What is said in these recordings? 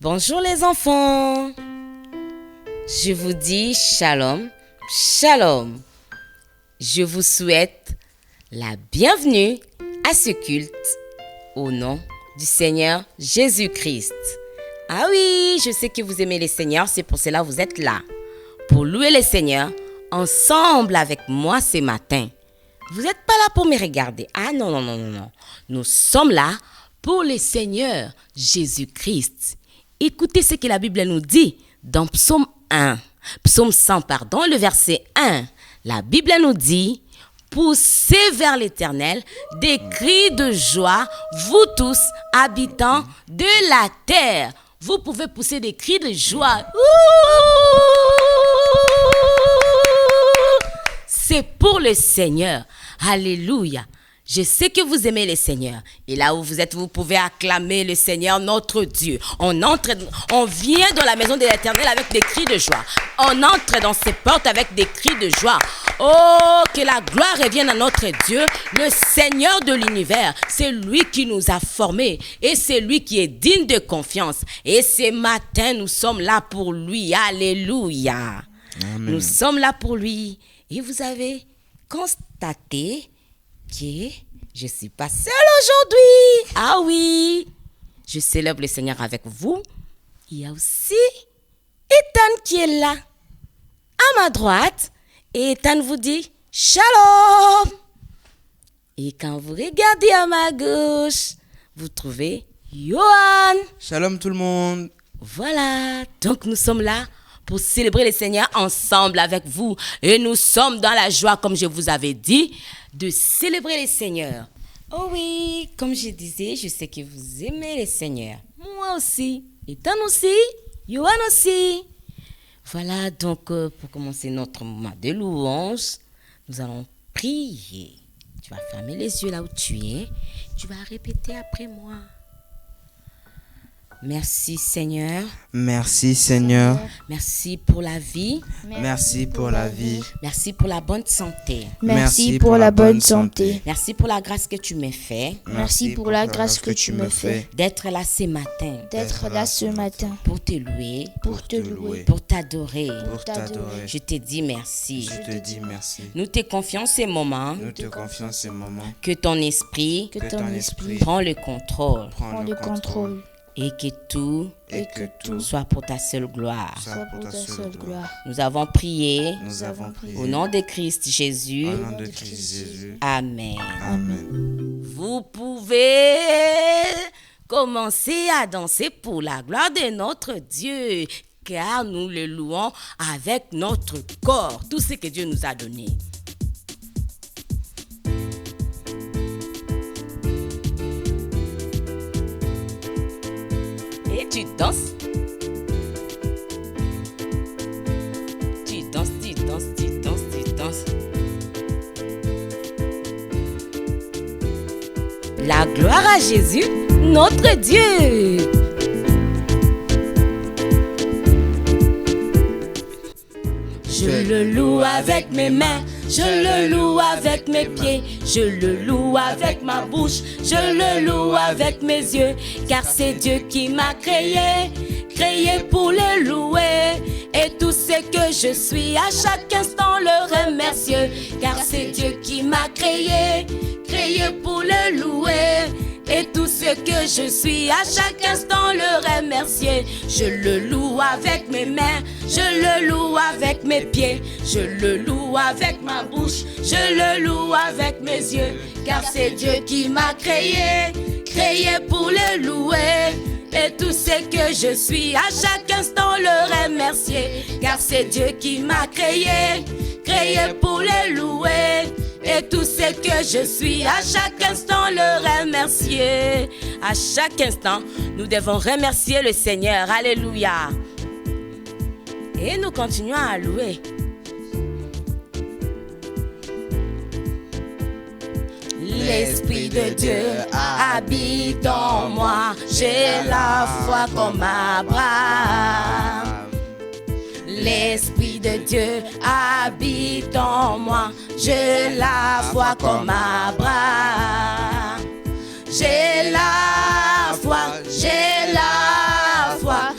Bonjour les enfants. Je vous dis shalom, shalom. Je vous souhaite la bienvenue à ce culte au nom du Seigneur Jésus-Christ. Ah oui, je sais que vous aimez le Seigneur, c'est pour cela que vous êtes là. Pour louer le Seigneur ensemble avec moi ce matin. Vous n'êtes pas là pour me regarder. Ah non. Nous sommes là pour le Seigneur Jésus-Christ. Écoutez ce que la Bible nous dit dans Psaume 100, le verset 1. La Bible nous dit: poussez vers l'Éternel des cris de joie, vous tous, habitants de la terre. Vous pouvez pousser des cris de joie. C'est pour le Seigneur. Alléluia. Je sais que vous aimez le Seigneur. Et là où vous êtes, vous pouvez acclamer le Seigneur, notre Dieu. On vient dans la maison de l'Éternel avec des cris de joie. On entre dans ses portes avec des cris de joie. Oh, que la gloire revienne à notre Dieu, le Seigneur de l'univers. C'est lui qui nous a formés et c'est lui qui est digne de confiance. Et ce matin, nous sommes là pour lui. Alléluia. Amen. Nous sommes là pour lui. Et vous avez constaté que je ne suis pas seule aujourd'hui. Ah oui, je célèbre le Seigneur avec vous. Il y a aussi Ethan qui est là, à ma droite. Et Ethan vous dit shalom. Et quand vous regardez à ma gauche, vous trouvez Johan. Shalom tout le monde. Voilà, donc nous sommes là pour célébrer le Seigneur ensemble avec vous. Et nous sommes dans la joie, comme je vous avais dit, de célébrer le Seigneur. Oh oui, comme je disais, je sais que vous aimez le Seigneur. Moi aussi, Ethan aussi, Johan aussi. Voilà, donc pour commencer notre moment de louange, nous allons prier. Tu vas fermer les yeux là où tu es. Tu vas répéter après moi. Merci Seigneur. Merci Seigneur. Merci pour la vie. Merci pour la vie. Merci pour la bonne santé. Merci pour la bonne santé. Merci pour la grâce que tu m'as fait. Merci pour la grâce que tu me fais. D'être là ce matin. D'être là ce matin. Pour te louer. Pour te louer. Pour t'adorer. Pour t'adorer. Je te dis merci. Je te dis merci. Nous te confions ces moments. Nous te confions ces moments. Que ton esprit. Que ton esprit. Prend le contrôle. Prend le contrôle. Et que tout soit pour ta seule gloire. Soit pour ta seule gloire. Nous avons prié. Nous avons prié. Au nom de Christ Jésus. Au nom de Christ Jésus. Amen. Amen. Vous pouvez commencer à danser pour la gloire de notre Dieu, car nous le louons avec notre corps, tout ce que Dieu nous a donné. Et tu danses. Tu danses. La gloire à Jésus, notre Dieu. Je le loue avec mes mains, je le loue avec mes pieds, je le loue avec ma bouche, je le loue avec mes yeux, car c'est Dieu qui m'a créé pour le louer. Et tout ce que je suis, à chaque instant le remercier, car c'est Dieu qui m'a créé pour le louer. Et tout ce que je suis, à chaque instant le remercier. Je le loue avec mes mains, je le loue avec mes pieds, je le loue avec ma bouche, je le loue avec mes yeux, car c'est Dieu qui m'a créé pour le louer. Et tout ce que je suis, à chaque instant le remercier, car c'est Dieu qui m'a créé pour le louer. Et tout ce que je suis, à chaque instant le remercier. À chaque instant, nous devons remercier le Seigneur. Alléluia. Et nous continuons à louer. L'Esprit de Dieu habite en moi. J'ai la foi comme Abraham. L'Esprit de Dieu habite en moi. J'ai la foi comme Abraham. J'ai la foi, j'ai la foi,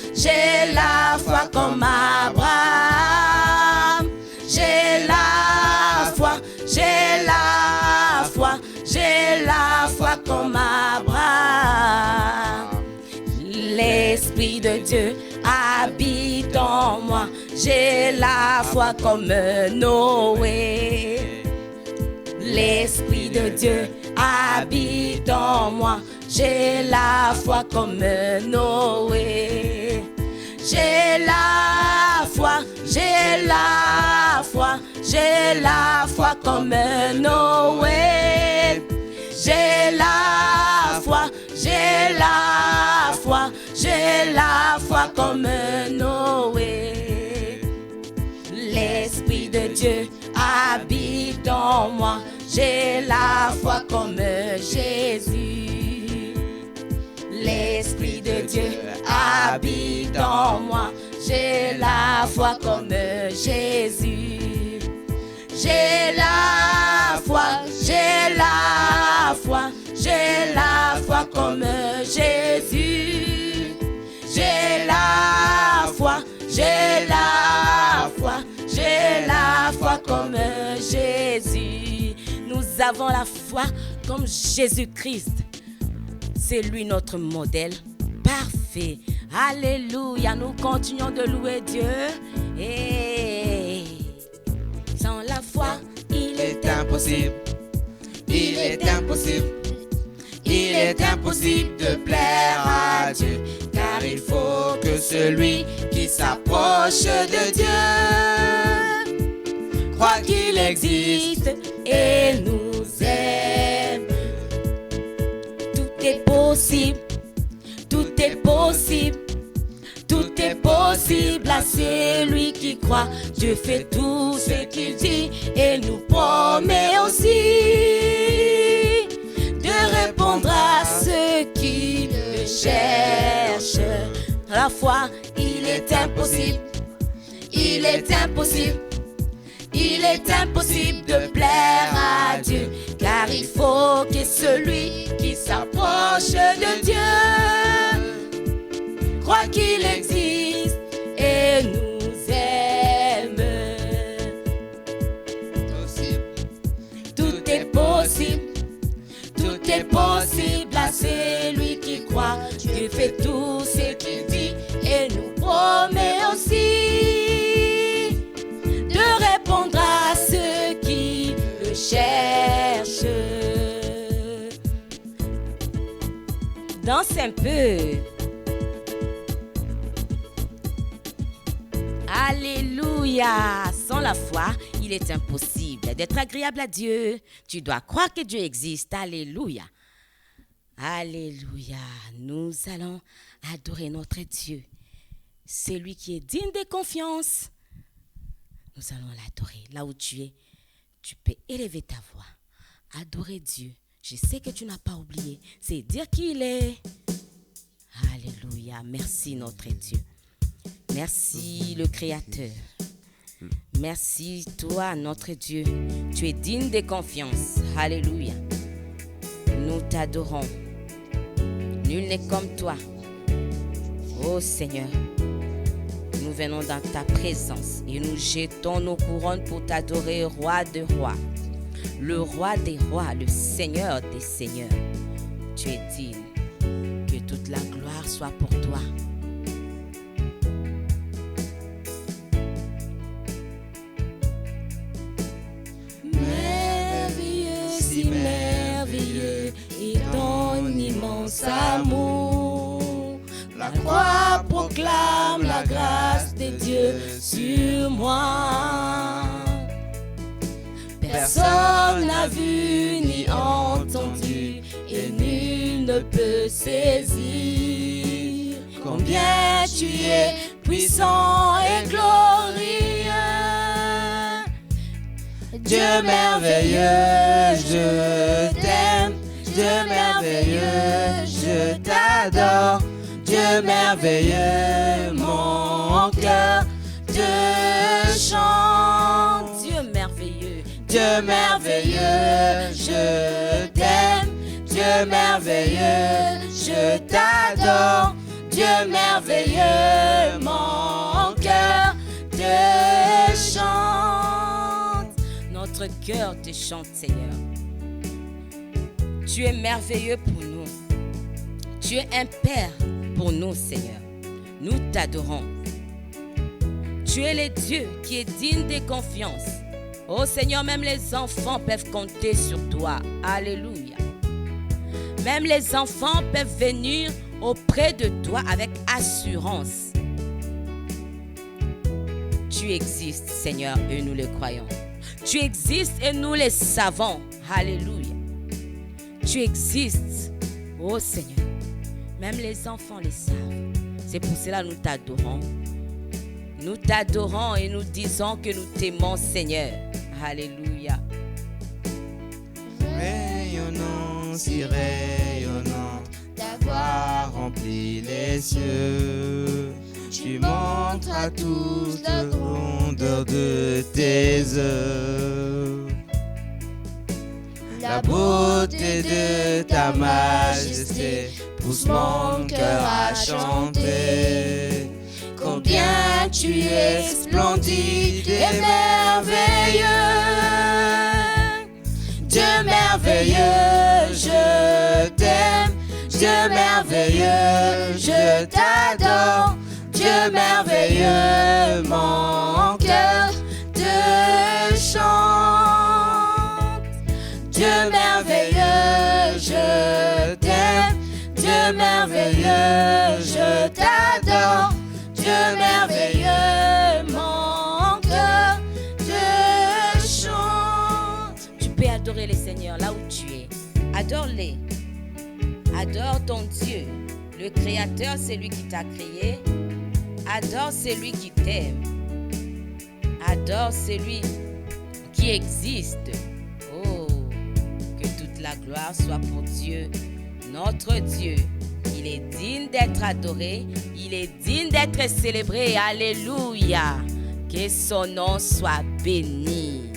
comme Abraham. L'Esprit de Dieu habite en moi. J'ai la foi comme Noé. L'Esprit de Dieu habite en moi. J'ai la foi comme Noé. J'ai la foi, j'ai la foi, j'ai la foi comme Noé. J'ai la foi, j'ai la foi, j'ai la foi comme Noé. L'Esprit de Dieu habite en moi. J'ai la foi comme Jésus. L'Esprit de Dieu habite en moi. J'ai la foi comme Jésus. J'ai la foi, j'ai la foi, j'ai la foi comme Jésus. J'ai la foi, j'ai la foi, j'ai la foi comme Jésus. Nous avons la foi comme Jésus-Christ. C'est lui notre modèle parfait. Alléluia, nous continuons de louer Dieu. Et sans la foi, il est impossible. Il est impossible. Il est impossible de plaire à Dieu, car il faut que celui qui s'approche de Dieu croit qu'il existe et nous aime. Tout est possible, tout est possible, tout est possible à celui qui croit. Dieu fait tout ce qu'il dit et nous promet aussi de répondre à ceux qui le cherchent. La foi, il est impossible, il est impossible. Il est impossible de plaire à Dieu, car il faut que celui qui s'approche de Dieu croit qu'il existe et nous aime. Tout est possible, tout est possible à celui qui croit. Dieu fait tout ce qu'il dit et nous promet aussi de répondre à ceux qui le cherchent. Danse un peu. Alléluia. Sans la foi, il est impossible d'être agréable à Dieu. Tu dois croire que Dieu existe. Alléluia. Alléluia. Nous allons adorer notre Dieu. C'est lui qui est digne de confiance. Nous allons l'adorer. Là où tu es, tu peux élever ta voix. Adorer Dieu. Je sais que tu n'as pas oublié. C'est dire qui il est. Alléluia. Merci notre Dieu. Merci le Créateur. Merci toi notre Dieu. Tu es digne de confiance. Alléluia. Nous t'adorons. Nul n'est comme toi. Ô Seigneur. Nous venons dans ta présence et nous jetons nos couronnes pour t'adorer, roi de rois, le roi des rois, le Seigneur des seigneurs. Tu es digne, que toute la gloire soit pour toi. Merveilleux, si merveilleux est ton immense amour. La croix proclame la grâce de Dieu sur moi. Personne n'a vu ni entendu et nul ne peut saisir combien tu es puissant et glorieux. Dieu merveilleux, je t'aime. Dieu merveilleux, je t'adore. Dieu merveilleux, mon cœur te chante. Dieu merveilleux, Dieu merveilleux, je t'aime. Dieu merveilleux, je t'adore. Dieu merveilleux, mon cœur te chante. Notre cœur te chante, Seigneur. Tu es merveilleux pour nous. Tu es un Père pour nous, Seigneur. Nous t'adorons. Tu es le Dieu qui est digne de confiance. Oh Seigneur, même les enfants peuvent compter sur toi. Alléluia. Même les enfants peuvent venir auprès de toi avec assurance. Tu existes, Seigneur, et nous le croyons. Tu existes et nous le savons. Alléluia. Tu existes, oh Seigneur. Même les enfants le savent. C'est pour cela que nous t'adorons. Nous t'adorons et nous disons que nous t'aimons, Seigneur. Alléluia. Rayonnant, si rayonnant, d'avoir rempli les cieux. Tu montres à tous la grandeur de tes œuvres. La beauté de ta majesté pousse mon cœur à chanter. Combien tu es splendide et merveilleux. Dieu merveilleux, je t'aime. Dieu merveilleux, je t'adore. Dieu merveilleux, mon cœur te chante. Dieu merveilleux, je t'aime. Dieu merveilleux, je t'adore. Dieu merveilleux, mon cœur te chante. Tu peux adorer le Seigneur là où tu es. Adore-les. Adore ton Dieu. Le Créateur, c'est lui qui t'a créé. Adore celui qui t'aime. Adore celui qui existe. Oh, que toute la gloire soit pour Dieu, notre Dieu. Il est digne d'être adoré. Il est digne d'être célébré. Alléluia. Que son nom soit béni.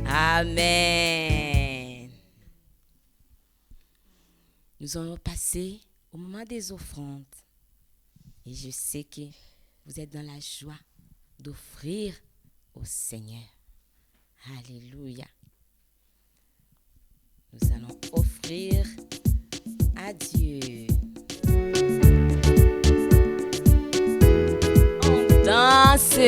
Amen. Nous allons passer au moment des offrandes. Et je sais que vous êtes dans la joie d'offrir au Seigneur. Alléluia. Nous allons offrir à Dieu. On danse.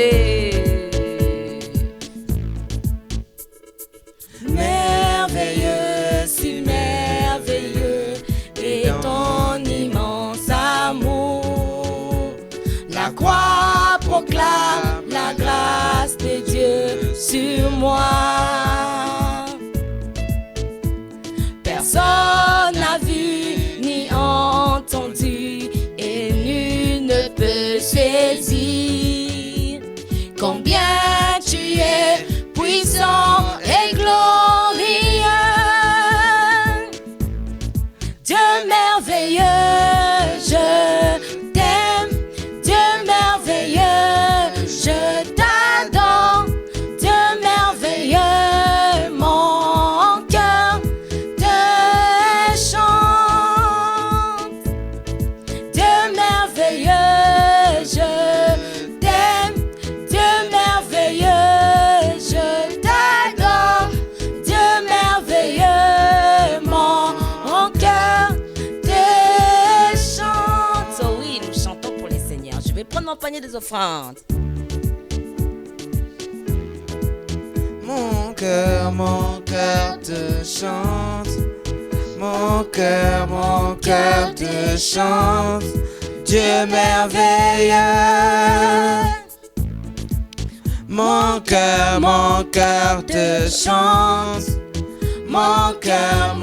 Merveilleux, si merveilleux est ton immense amour. La croix proclame la grâce de Dieu sur moi. Personne n'a vu ni entendu et nul ne peut saisir combien tu es puissant et glorieux. Dieu merveilleux, je t'aime. Dieu merveilleux, je t'adore. Dieu merveilleux, mon cœur te chante. Dieu merveilleux, je t'aime. Dieu merveilleux, je t'adore. Dieu merveilleux, mon cœur te chante. Oh oui, nous chantons pour le Seigneur. Je vais prendre mon panier des offrandes. Mon cœur te chante. Mon cœur te chante. Dieu merveilleux. Mon cœur te chante. Mon cœur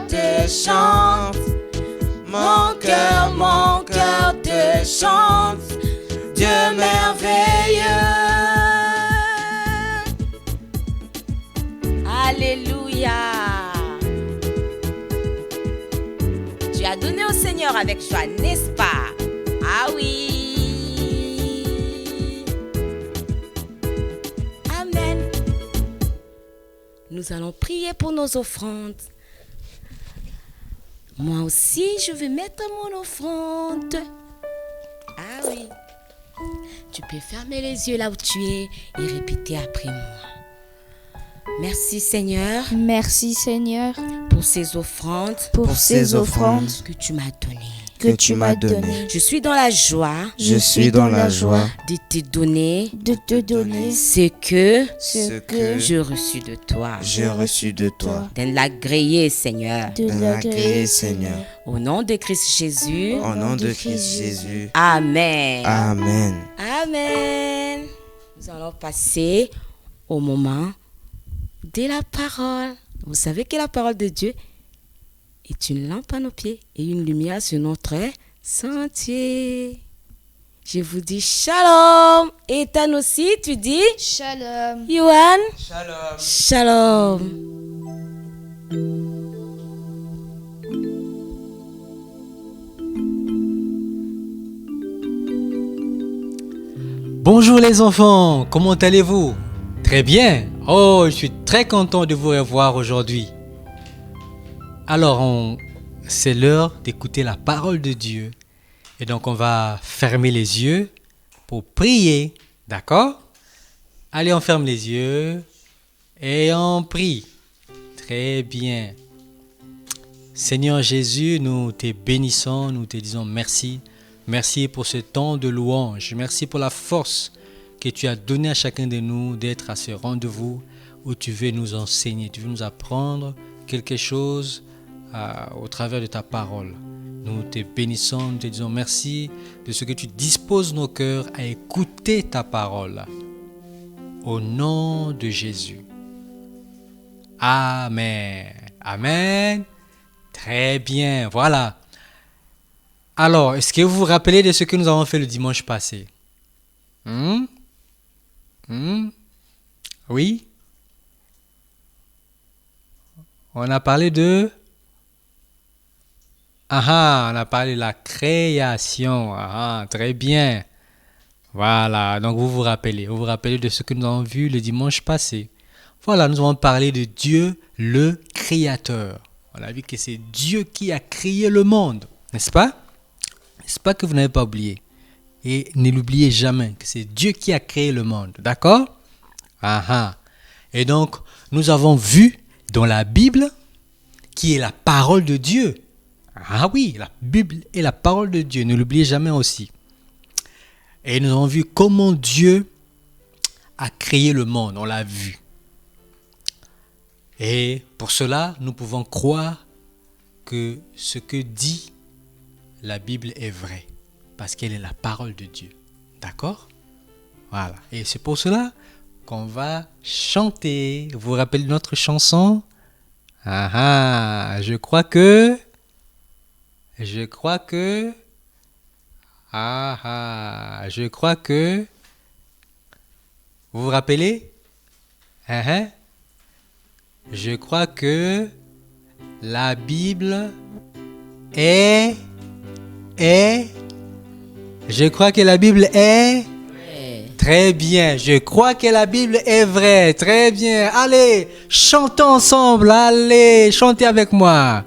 te chante. Mon cœur te chante. Dieu merveilleux. Alléluia. Tu as donné au Seigneur avec joie, n'est-ce pas? Ah oui. Amen. Nous allons prier pour nos offrandes. Moi aussi, je vais mettre mon offrande. Ah oui. Tu peux fermer les yeux là où tu es et répéter après moi. Merci Seigneur Merci Seigneur pour pour ces offrandes pour ces offrandes que tu m'as données. que tu m'as données. Je suis dans la joie Je suis dans la joie de te donner de te donner ce que ce que j'ai reçu de toi. j'ai reçu de toi. De l'agréer, Seigneur. de L'agréer, l'agréer, Seigneur. Au nom de Christ Jésus. Au nom de Christ Jésus. Amen. Amen. Amen. Nous allons passer au moment de la parole. Vous savez que la parole de Dieu est une lampe à nos pieds et une lumière sur notre sentier. Je vous dis shalom. Et Ethan aussi, tu dis Shalom. Yohan? Shalom. Shalom. Bonjour les enfants, comment allez-vous? Très bien. Oh, je suis très content de vous revoir aujourd'hui. Alors, c'est l'heure d'écouter la parole de Dieu. Et donc, on va fermer les yeux pour prier. D'accord? Allez, on ferme les yeux et on prie. Très bien. Seigneur Jésus, nous te bénissons, nous te disons merci. Merci pour ce temps de louange. Merci pour la force que tu as donnée à chacun de nous d'être à ce rendez-vous où tu veux nous enseigner, tu veux nous apprendre quelque chose au travers de ta parole. Nous te bénissons, nous te disons merci de ce que tu disposes nos cœurs à écouter ta parole. Au nom de Jésus. Amen. Amen. Très bien. Voilà. Alors, est-ce que vous vous rappelez de ce que nous avons fait le dimanche passé? Oui? On a parlé de... on a parlé de la création. Très bien. Voilà, donc vous vous rappelez de ce que nous avons vu le dimanche passé. Voilà, nous avons parlé de Dieu, le Créateur. On a vu que c'est Dieu qui a créé le monde, n'est-ce pas? N'est-ce pas que vous n'avez pas oublié? Et ne l'oubliez jamais que c'est Dieu qui a créé le monde, d'accord? Et donc, nous avons vu dans la Bible, qui est la parole de Dieu. Ah oui, la Bible est la parole de Dieu, ne l'oubliez jamais aussi. Et nous avons vu comment Dieu a créé le monde, on l'a vu. Et pour cela, nous pouvons croire que ce que dit la Bible est vrai, parce qu'elle est la parole de Dieu. D'accord? Voilà. Et c'est pour cela qu'on va chanter. Vous vous rappelez de notre chanson? Je crois que... Je crois que... Vous vous rappelez? Je crois que la Bible est... Je crois que la Bible est... Très bien. Je crois que la Bible est vraie. Très bien. Allez, chantons ensemble. Allez, chantez avec moi.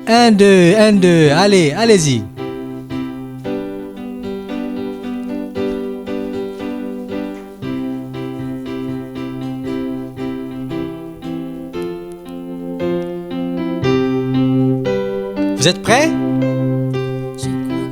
1, 2, 1, 2. Allez, allez-y. Vous êtes prêts?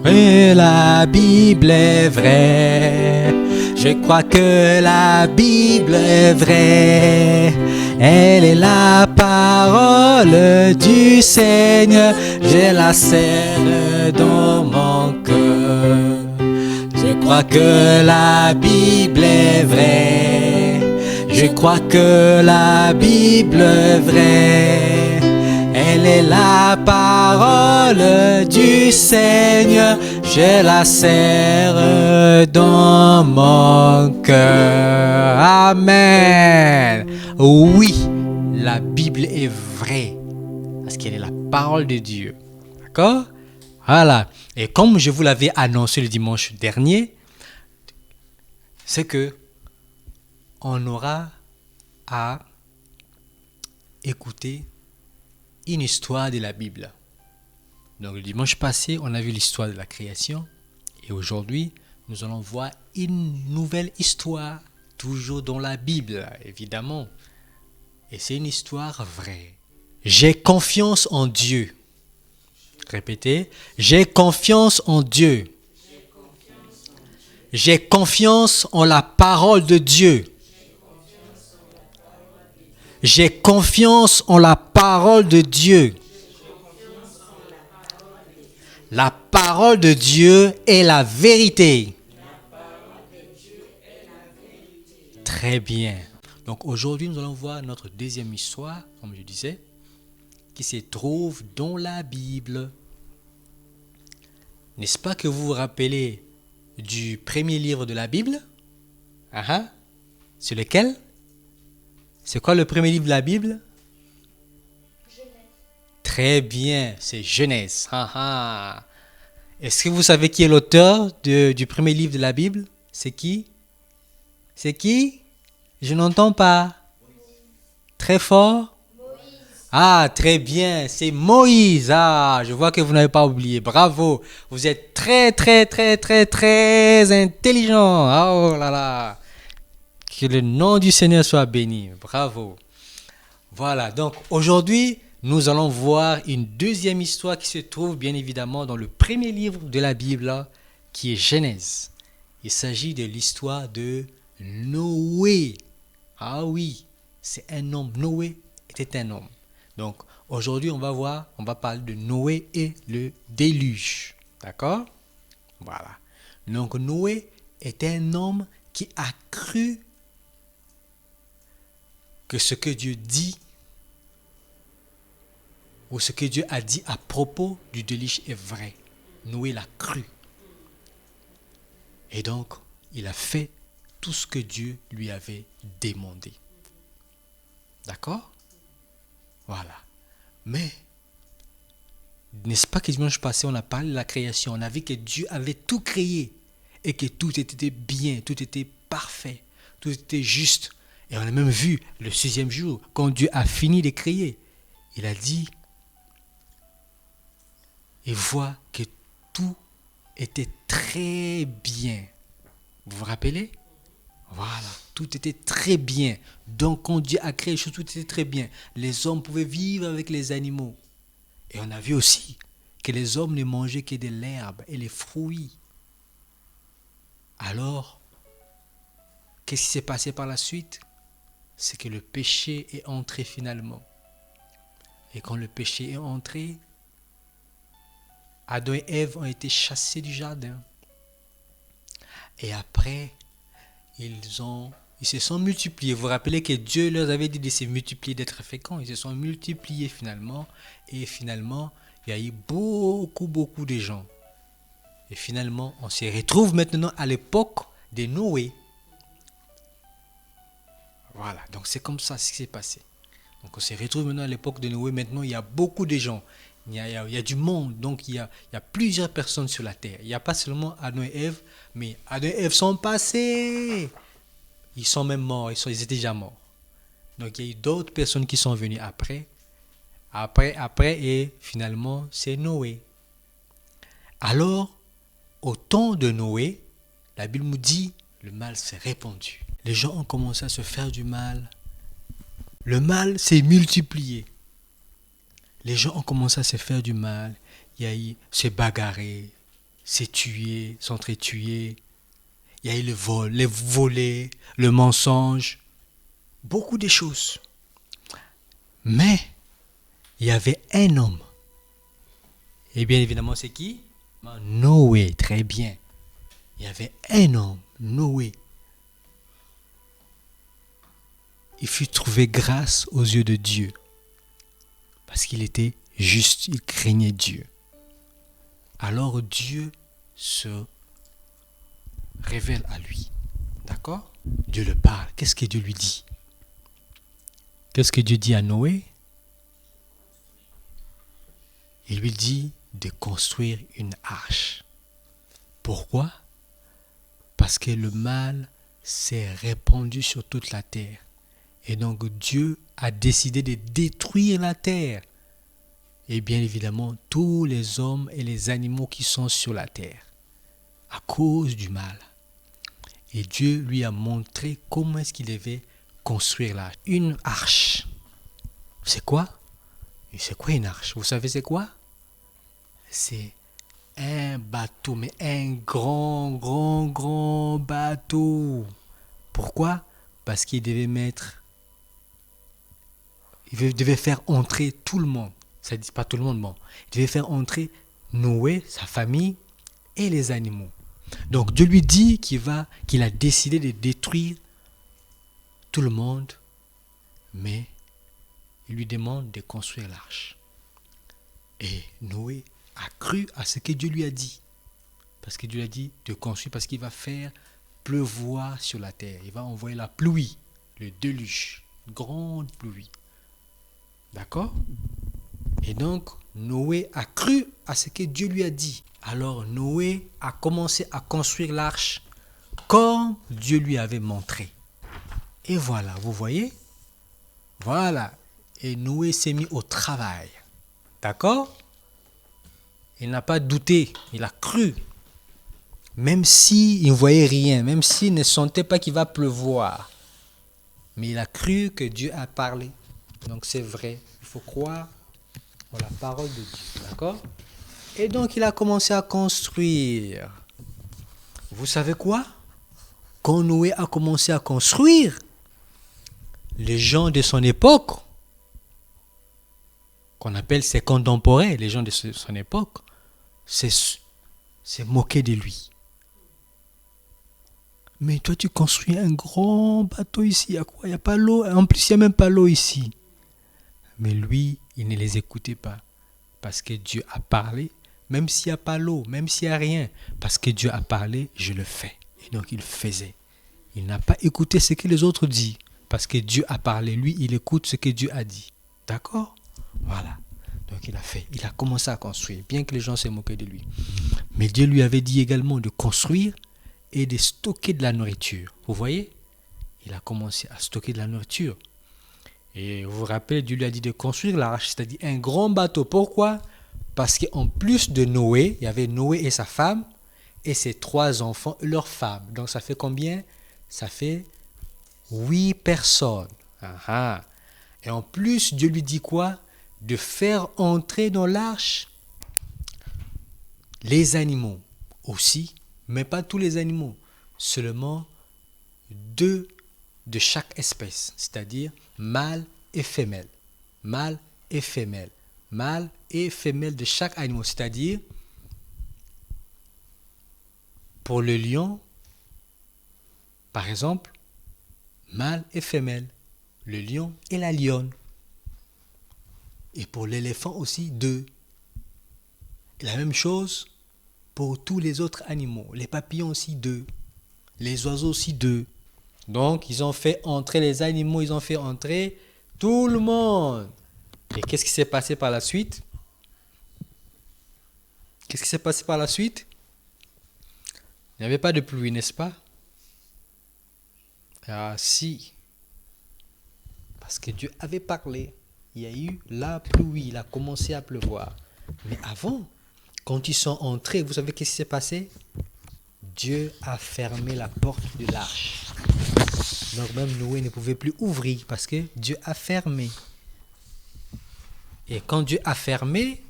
Que la Bible est vraie. Je crois que la Bible est vraie. Elle est la parole du Seigneur. Je la serre dans mon cœur. Je crois que la Bible est vraie. Je crois que la Bible est vraie. Elle est la parole du Seigneur, je la serre dans mon cœur. Amen. Oui, la Bible est vraie, parce qu'elle est la parole de Dieu. D'accord? Voilà. Et comme je vous l'avais annoncé le dimanche dernier, c'est que on aura à écouter une histoire de la Bible. Donc le dimanche passé, on a vu l'histoire de la création et aujourd'hui, nous allons voir une nouvelle histoire, toujours dans la Bible, évidemment. Et c'est une histoire vraie. J'ai confiance en Dieu. Répétez. J'ai confiance en Dieu. J'ai confiance en la parole de Dieu. J'ai confiance en la parole de Dieu. La parole de Dieu est la vérité. Très bien. Donc aujourd'hui, nous allons voir notre deuxième histoire, comme je disais, qui se trouve dans la Bible. N'est-ce pas que vous vous rappelez du premier livre de la Bible? C'est lequel? C'est quoi le premier livre de la Bible? Genèse. Très bien, c'est Genèse. Est-ce que vous savez qui est l'auteur du premier livre de la Bible? C'est qui? C'est qui? Je n'entends pas. Très fort? Moïse. Très bien, c'est Moïse. Je vois que vous n'avez pas oublié. Bravo. Vous êtes très, très, très, très, très intelligent. Oh là là. Que le nom du Seigneur soit béni. Bravo. Voilà, donc aujourd'hui, nous allons voir une deuxième histoire qui se trouve bien évidemment dans le premier livre de la Bible, qui est Genèse. Il s'agit de l'histoire de Noé. Oui, c'est un homme. Noé était un homme. Donc aujourd'hui, on va parler de Noé et le déluge. D'accord? Voilà. Donc Noé était un homme qui a cru que ce que Dieu dit ou ce que Dieu a dit à propos du déluge est vrai. Noé l'a cru. Et donc, il a fait tout ce que Dieu lui avait demandé. D'accord? Voilà. Mais, n'est-ce pas que dimanche passé, on a parlé de la création. On a vu que Dieu avait tout créé et que tout était bien, tout était parfait, tout était juste. Et on a même vu le 6e jour, quand Dieu a fini de créer, il a dit, et voit que tout était très bien. Vous vous rappelez? Voilà, tout était très bien. Donc quand Dieu a créé les choses, tout était très bien. Les hommes pouvaient vivre avec les animaux. Et on a vu aussi que les hommes ne mangeaient que de l'herbe et les fruits. Alors, qu'est-ce qui s'est passé par la suite? C'est que le péché est entré finalement. Et quand le péché est entré, Adam et Ève ont été chassés du jardin. Et après, ils se sont multipliés. Vous vous rappelez que Dieu leur avait dit de se multiplier, d'être féconds. Ils se sont multipliés finalement. Et finalement, il y a eu beaucoup de gens. Et finalement, on se retrouve maintenant à l'époque de Noé. Voilà, donc c'est comme ça ce qui s'est passé. Donc on se retrouve maintenant à l'époque de Noé. Maintenant, il y a beaucoup de gens. Il y a du monde. Donc il y a plusieurs personnes sur la terre. Il n'y a pas seulement Adam et Ève, mais Adam et Ève sont passés. Ils sont même morts. Ils étaient déjà morts. Donc il y a eu d'autres personnes qui sont venues après. Et finalement, c'est Noé. Alors, au temps de Noé, la Bible nous dit, le mal s'est répandu. Les gens ont commencé à se faire du mal. Le mal s'est multiplié. Les gens ont commencé à se faire du mal. Il y a eu se bagarrer, se tuer, s'entretuer. Il y a eu le vol, les volets, le mensonge. Beaucoup de choses. Mais, il y avait un homme. Et bien évidemment, c'est qui? Noé, très bien. Il y avait un homme, Noé. Il fut trouvé grâce aux yeux de Dieu. Parce qu'il était juste, il craignait Dieu. Alors Dieu se révèle à lui. D'accord? Dieu le parle. Qu'est-ce que Dieu lui dit? Qu'est-ce que Dieu dit à Noé? Il lui dit de construire une arche. Pourquoi? Parce que le mal s'est répandu sur toute la terre. Et donc Dieu a décidé de détruire la terre. Et bien évidemment, tous les hommes et les animaux qui sont sur la terre. À cause du mal. Et Dieu lui a montré comment est-ce qu'il devait construire une arche. C'est quoi? Et c'est quoi une arche? Vous savez c'est quoi? C'est un bateau, mais un grand bateau. Pourquoi? Parce qu'il devait faire entrer tout le monde. Ça dit pas tout le monde, bon. Il devait faire entrer Noé, sa famille et les animaux. Donc Dieu lui dit qu'il a décidé de détruire tout le monde, mais il lui demande de construire l'arche. Et Noé a cru à ce que Dieu lui a dit. Parce que Dieu lui a dit de construire, parce qu'il va faire pleuvoir sur la terre. Il va envoyer la pluie, le déluge, une grande pluie. D'accord? Et donc, Noé a cru à ce que Dieu lui a dit. Alors, Noé a commencé à construire l'arche comme Dieu lui avait montré. Et voilà, vous voyez? Voilà. Et Noé s'est mis au travail. D'accord? Il n'a pas douté, il a cru. Même s'il ne voyait rien, même s'il ne sentait pas qu'il va pleuvoir. Mais il a cru que Dieu a parlé. Donc c'est vrai, il faut croire en la parole de Dieu. D'accord? Et donc il a commencé à construire. Vous savez quoi? Quand Noé a commencé à construire, les gens de son époque, qu'on appelle ses contemporains, les gens de son époque, s'est moqué de lui. Mais toi, tu construis un grand bateau ici. Il y a quoi? Il n'y a pas l'eau. En plus, il n'y a même pas l'eau ici. Mais lui, il ne les écoutait pas. Parce que Dieu a parlé. Même s'il n'y a pas l'eau, même s'il n'y a rien. Parce que Dieu a parlé, je le fais. Et donc, il faisait. Il n'a pas écouté ce que les autres disent. Parce que Dieu a parlé. Lui, il écoute ce que Dieu a dit. D'accord? Voilà. Donc, il a fait. Il a commencé à construire. Bien que les gens se moquaient de lui. Mais Dieu lui avait dit également de construire et de stocker de la nourriture. Vous voyez? Il a commencé à stocker de la nourriture. Et vous vous rappelez, Dieu lui a dit de construire l'arche, c'est-à-dire un grand bateau. Pourquoi? Parce qu'en plus de Noé, il y avait Noé et sa femme, et ses 3 enfants et leurs femmes. Donc ça fait combien? Ça fait 8 personnes. Et en plus, Dieu lui dit quoi? De faire entrer dans l'arche les animaux aussi, mais pas tous les animaux, seulement 2 de chaque espèce, c'est-à-dire mâle et femelle. Mâle et femelle. Mâle et femelle de chaque animal, c'est-à-dire pour le lion, par exemple, mâle et femelle. Le lion et la lionne. Et pour l'éléphant aussi, 2. Et la même chose pour tous les autres animaux. Les papillons aussi 2. Les oiseaux aussi 2. Donc, ils ont fait entrer les animaux, ils ont fait entrer tout le monde. Et qu'est-ce qui s'est passé par la suite? Qu'est-ce qui s'est passé par la suite? Il n'y avait pas de pluie, n'est-ce pas? Ah si. Parce que Dieu avait parlé. Il y a eu la pluie, il a commencé à pleuvoir. Mais avant, quand ils sont entrés, vous savez qu'est-ce qui s'est passé? Dieu a fermé la porte de l'arche. Donc même Noé ne pouvait plus ouvrir parce que Dieu a fermé. Et quand Dieu a fermé,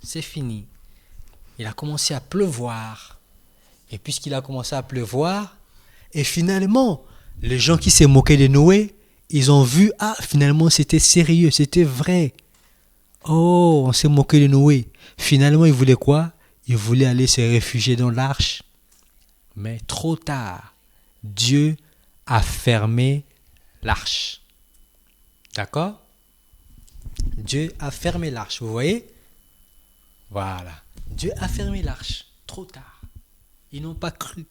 c'est fini. Il a commencé à pleuvoir. Et puisqu'il a commencé à pleuvoir, et finalement, les gens qui s'est moqués de Noé, ils ont vu, finalement c'était sérieux, c'était vrai. Oh, on s'est moqué de Noé. Finalement, ils voulaient quoi? Ils voulaient aller se réfugier dans l'arche. Mais trop tard, Dieu a fermé l'arche. D'accord? Dieu a fermé l'arche, vous voyez? Voilà. Dieu a fermé l'arche. Trop tard. Ils n'ont pas cru.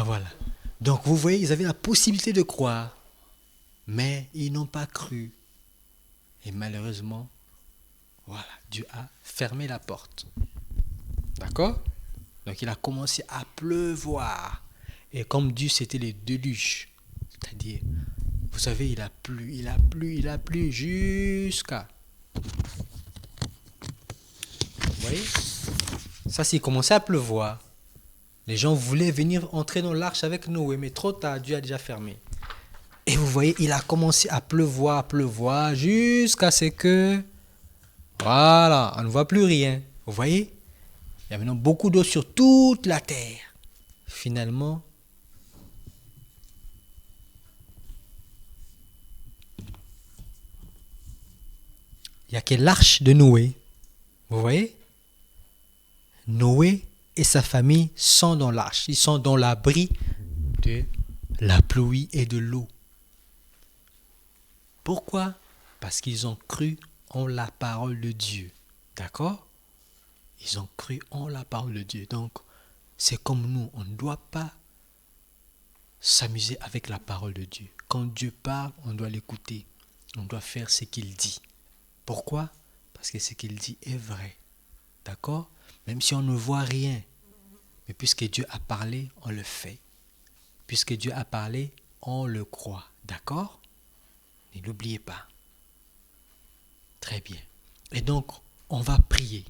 Voilà. Donc vous voyez, ils avaient la possibilité de croire. Mais ils n'ont pas cru. Et malheureusement, voilà, Dieu a fermé la porte. D'accord? Donc il a commencé à pleuvoir. Et comme Dieu, c'était les déluges. C'est-à-dire, vous savez, il a plu jusqu'à... Vous voyez? Ça, c'est commencé à pleuvoir. Les gens voulaient venir entrer dans l'arche avec Noé, mais trop tard, Dieu a déjà fermé. Et vous voyez, il a commencé à pleuvoir, jusqu'à ce que... Voilà, on ne voit plus rien. Vous voyez? Il y a maintenant beaucoup d'eau sur toute la terre. Finalement, il n'y a que l'arche de Noé. Vous voyez? Noé et sa famille sont dans l'arche. Ils sont dans l'abri de la pluie et de l'eau. Pourquoi? Parce qu'ils ont cru en la parole de Dieu. D'accord? Ils ont cru en la parole de Dieu. Donc, c'est comme nous. On ne doit pas s'amuser avec la parole de Dieu. Quand Dieu parle, on doit l'écouter. On doit faire ce qu'il dit. Pourquoi? Parce que ce qu'il dit est vrai. D'accord? Même si on ne voit rien. Mais puisque Dieu a parlé, on le fait. Puisque Dieu a parlé, on le croit. D'accord? Ne l'oubliez pas. Très bien. Et donc, on va prier.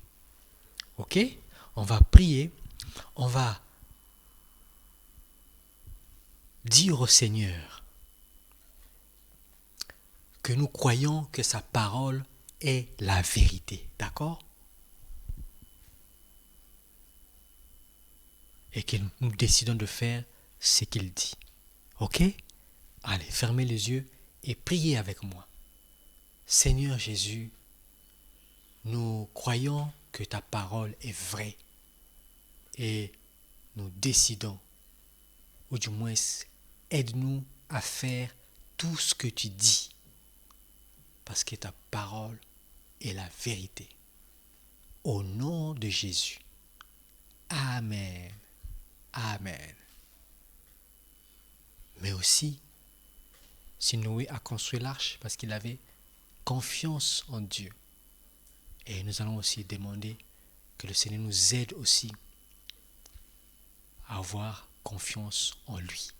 Ok? On va prier. On va dire au Seigneur que nous croyons que sa parole est la vérité. D'accord? Et que nous décidons de faire ce qu'il dit. Ok? Allez, fermez les yeux et priez avec moi. Seigneur Jésus, nous croyons que ta parole est vraie et nous décidons, ou du moins aide-nous à faire tout ce que tu dis parce que ta parole est la vérité. Au nom de Jésus. Amen. Amen. Mais aussi, si Noé a construit l'arche parce qu'il avait confiance en Dieu. Et nous allons aussi demander que le Seigneur nous aide aussi à avoir confiance en lui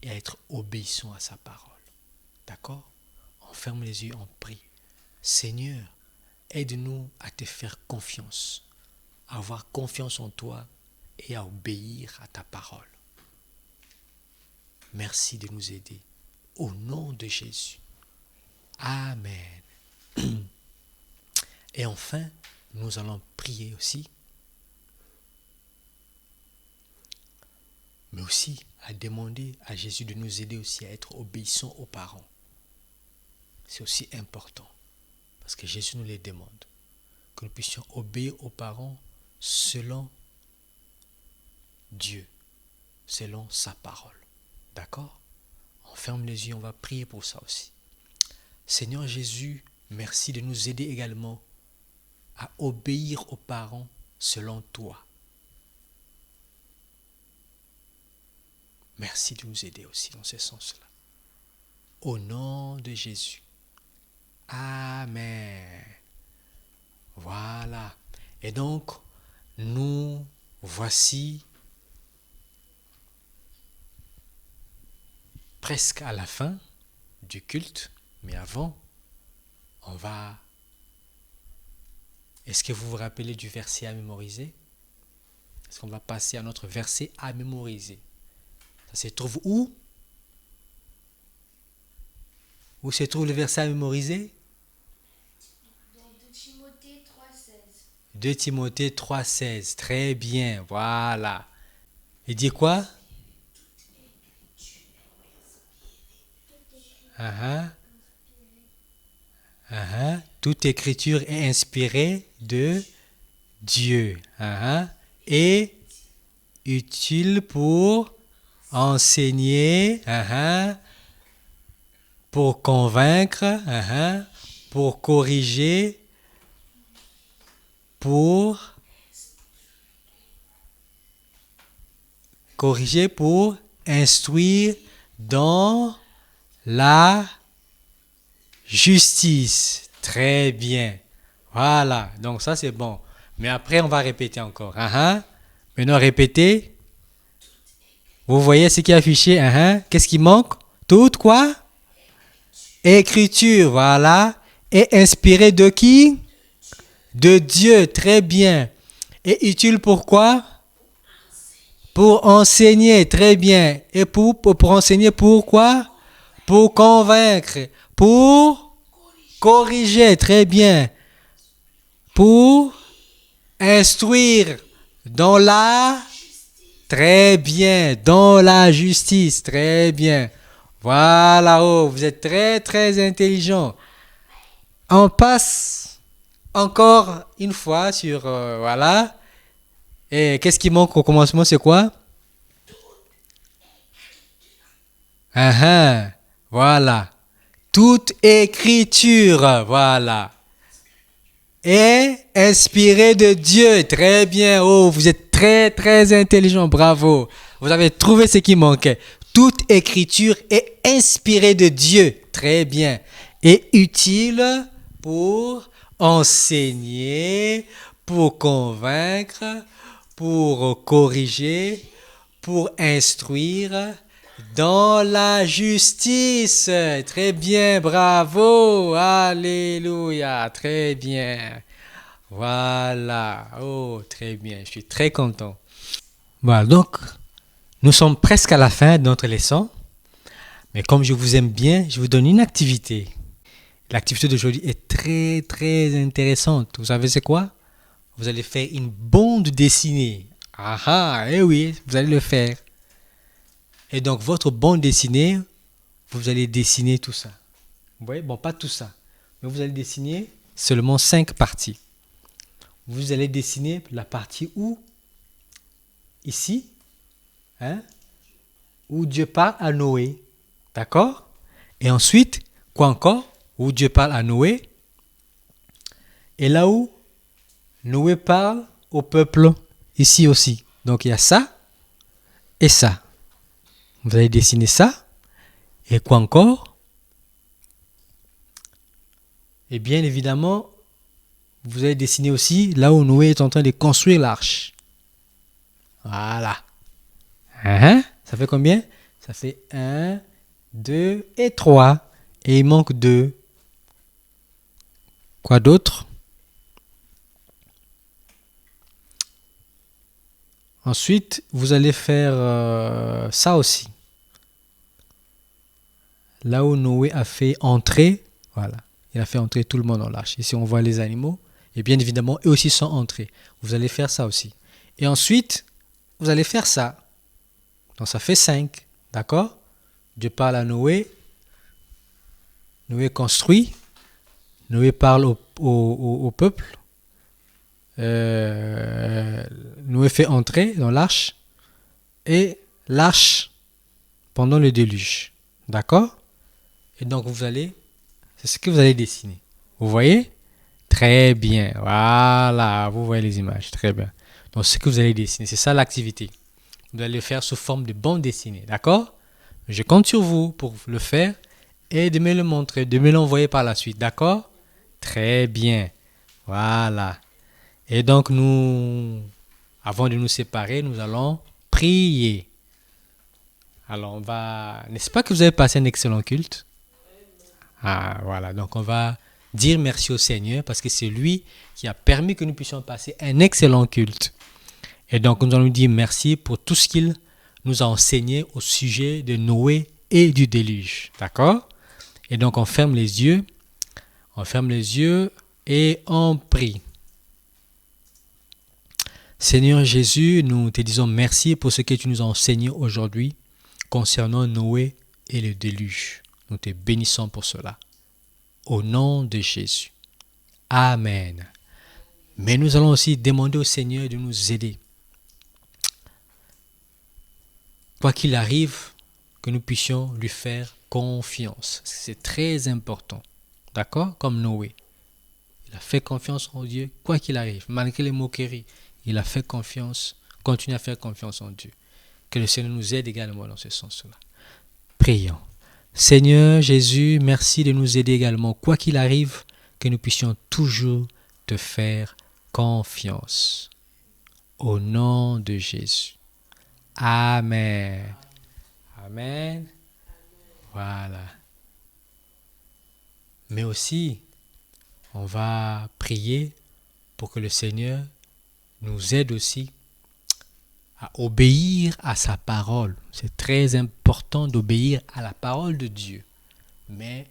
et à être obéissant à sa parole. D'accord? On ferme les yeux, on prie. Seigneur, aide-nous à te faire confiance, à avoir confiance en toi et à obéir à ta parole. Merci de nous aider. Au nom de Jésus. Amen. Et enfin, nous allons prier aussi, mais aussi à demander à Jésus de nous aider aussi à être obéissants aux parents. C'est aussi important, parce que Jésus nous les demande, que nous puissions obéir aux parents selon Dieu, selon sa parole. D'accord? On ferme les yeux, on va prier pour ça aussi. Seigneur Jésus, merci de nous aider également à obéir aux parents selon toi. Merci de nous aider aussi dans ce sens-là. Au nom de Jésus. Amen. Voilà. Et donc, nous voici presque à la fin du culte. Mais avant, on va... Est-ce que vous vous rappelez du verset à mémoriser? Est-ce qu'on va passer à notre verset à mémoriser? Ça se trouve où? Où se trouve le verset à mémoriser? Dans 2 Timothée 3,16. 2 Timothée 3,16. Très bien, voilà. Il dit quoi? Toute écriture est inspirée de Dieu. Et utile pour enseigner, pour convaincre, pour corriger, pour instruire dans la justice. Très bien. Voilà. Donc ça c'est bon. Mais après on va répéter encore. Maintenant répétez. Vous voyez ce qui est affiché. Qu'est-ce qui manque? Toute quoi? Écriture. Voilà. Et inspiré de qui? De Dieu. Très bien. Et utile pour quoi? Pour enseigner. Très bien. Et pour enseigner pourquoi? Pour convaincre. Pour corriger, très bien. Pour instruire dans la... Très bien, dans la justice, très bien. Voilà, oh, vous êtes très, très intelligent. On passe encore une fois sur... voilà. Et qu'est-ce qui manque au commencement, c'est quoi? Voilà. Toute écriture, voilà. Est inspirée de Dieu. Très bien. Oh, vous êtes très, très intelligent. Bravo. Vous avez trouvé ce qui manquait. Toute écriture est inspirée de Dieu. Très bien. Et utile pour enseigner, pour convaincre, pour corriger, pour instruire dans la justice. Très bien, bravo, alléluia, très bien. Voilà, oh, très bien, je suis très content. Voilà, donc, nous sommes presque à la fin de notre leçon. Mais comme je vous aime bien, je vous donne une activité. L'activité d'aujourd'hui est très, très intéressante. Vous savez c'est quoi? Vous allez faire une bande dessinée. Eh oui, vous allez le faire. Et donc, votre bande dessinée, vous allez dessiner tout ça. Vous voyez? Bon, pas tout ça. Mais vous allez dessiner seulement 5 parties. Vous allez dessiner la partie où? Ici. Où Dieu parle à Noé. D'accord? Et ensuite, quoi encore? Où Dieu parle à Noé. Et là où Noé parle au peuple. Ici aussi. Donc, il y a ça et ça. Vous allez dessiner ça. Et quoi encore? Et bien évidemment, vous allez dessiner aussi là où Noé est en train de construire l'arche. Voilà. Ça fait combien? Ça fait 1, 2 et 3. Et il manque 2. Quoi d'autre? Ensuite, vous allez faire ça aussi. Là où Noé a fait entrer, voilà, il a fait entrer tout le monde dans l'arche. Ici, on voit les animaux. Et bien évidemment, eux aussi sont entrés. Vous allez faire ça aussi. Et ensuite, vous allez faire ça. Donc, ça fait 5. D'accord? Dieu parle à Noé. Noé construit. Noé parle au peuple. Noé fait entrer dans l'arche. Et l'arche pendant le déluge. D'accord? Et donc, c'est ce que vous allez dessiner. Vous voyez? Très bien. Voilà, vous voyez les images. Très bien. Donc, ce que vous allez dessiner, c'est ça l'activité. Vous allez le faire sous forme de bande dessinée. D'accord? Je compte sur vous pour le faire et de me le montrer, de me l'envoyer par la suite. D'accord? Très bien. Voilà. Et donc, avant de nous séparer, nous allons prier. Alors, n'est-ce pas que vous avez passé un excellent culte? Voilà. Donc, on va dire merci au Seigneur parce que c'est lui qui a permis que nous puissions passer un excellent culte. Et donc, nous allons lui dire merci pour tout ce qu'il nous a enseigné au sujet de Noé et du déluge. D'accord? Et donc, on ferme les yeux et on prie. Seigneur Jésus, nous te disons merci pour ce que tu nous as enseigné aujourd'hui concernant Noé et le déluge. Nous te bénissons pour cela. Au nom de Jésus. Amen. Mais nous allons aussi demander au Seigneur de nous aider. Quoi qu'il arrive, que nous puissions lui faire confiance. C'est très important. D'accord? Comme Noé. Il a fait confiance en Dieu, quoi qu'il arrive, malgré les moqueries. Il a fait confiance, continue à faire confiance en Dieu. Que le Seigneur nous aide également dans ce sens-là. Prions. Seigneur Jésus, merci de nous aider également, quoi qu'il arrive, que nous puissions toujours te faire confiance. Au nom de Jésus. Amen. Amen. Voilà. Mais aussi, on va prier pour que le Seigneur nous aide aussi à obéir à sa parole. C'est très important d'obéir à la parole de Dieu. Mais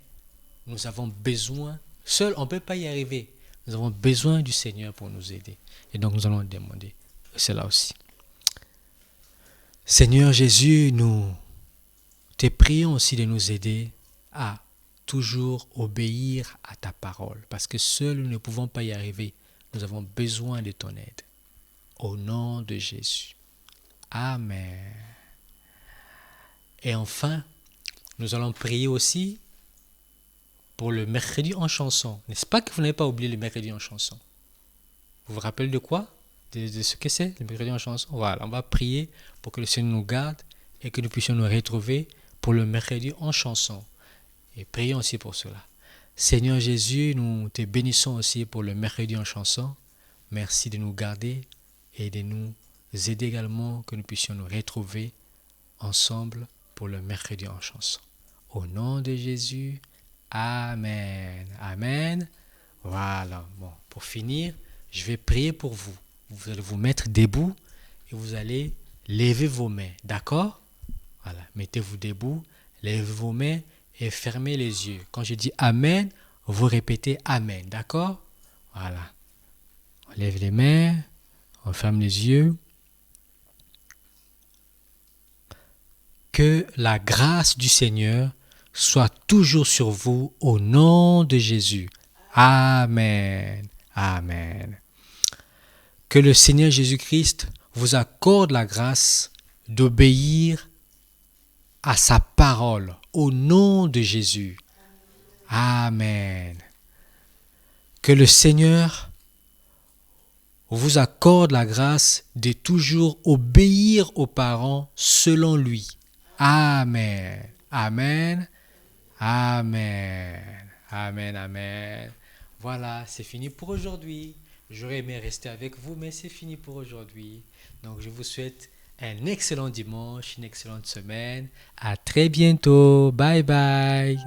nous avons besoin Seul, on ne peut pas y arriver. Nous avons besoin du Seigneur pour nous aider. Et donc, nous allons demander cela aussi. Seigneur Jésus, nous te prions aussi de nous aider à toujours obéir à ta parole. Parce que seuls, nous ne pouvons pas y arriver. Nous avons besoin de ton aide. Au nom de Jésus. Amen. Et enfin, nous allons prier aussi pour le mercredi en chanson. N'est-ce pas que vous n'avez pas oublié le mercredi en chanson? Vous vous rappelez de quoi? De ce que c'est, le mercredi en chanson? Voilà, on va prier pour que le Seigneur nous garde et que nous puissions nous retrouver pour le mercredi en chanson. Et prions aussi pour cela. Seigneur Jésus, nous te bénissons aussi pour le mercredi en chanson. Merci de nous garder et de nous aider également que nous puissions nous retrouver ensemble pour le mercredi en chanson. Au nom de Jésus, Amen. Amen. Voilà. Bon, pour finir, je vais prier pour vous. Vous allez vous mettre debout et vous allez lever vos mains. D'accord? Voilà. Mettez-vous debout, levez vos mains et fermez les yeux. Quand je dis Amen, vous répétez Amen. D'accord? Voilà. On lève les mains, on ferme les yeux. Que la grâce du Seigneur soit toujours sur vous au nom de Jésus. Amen. Amen. Que le Seigneur Jésus-Christ vous accorde la grâce d'obéir à sa parole au nom de Jésus. Amen. Que le Seigneur vous accorde la grâce de toujours obéir aux parents selon lui. Amen. Amen. Amen. Amen. Amen. Voilà, c'est fini pour aujourd'hui. J'aurais aimé rester avec vous, mais c'est fini pour aujourd'hui. Donc, je vous souhaite un excellent dimanche, une excellente semaine. À très bientôt. Bye bye.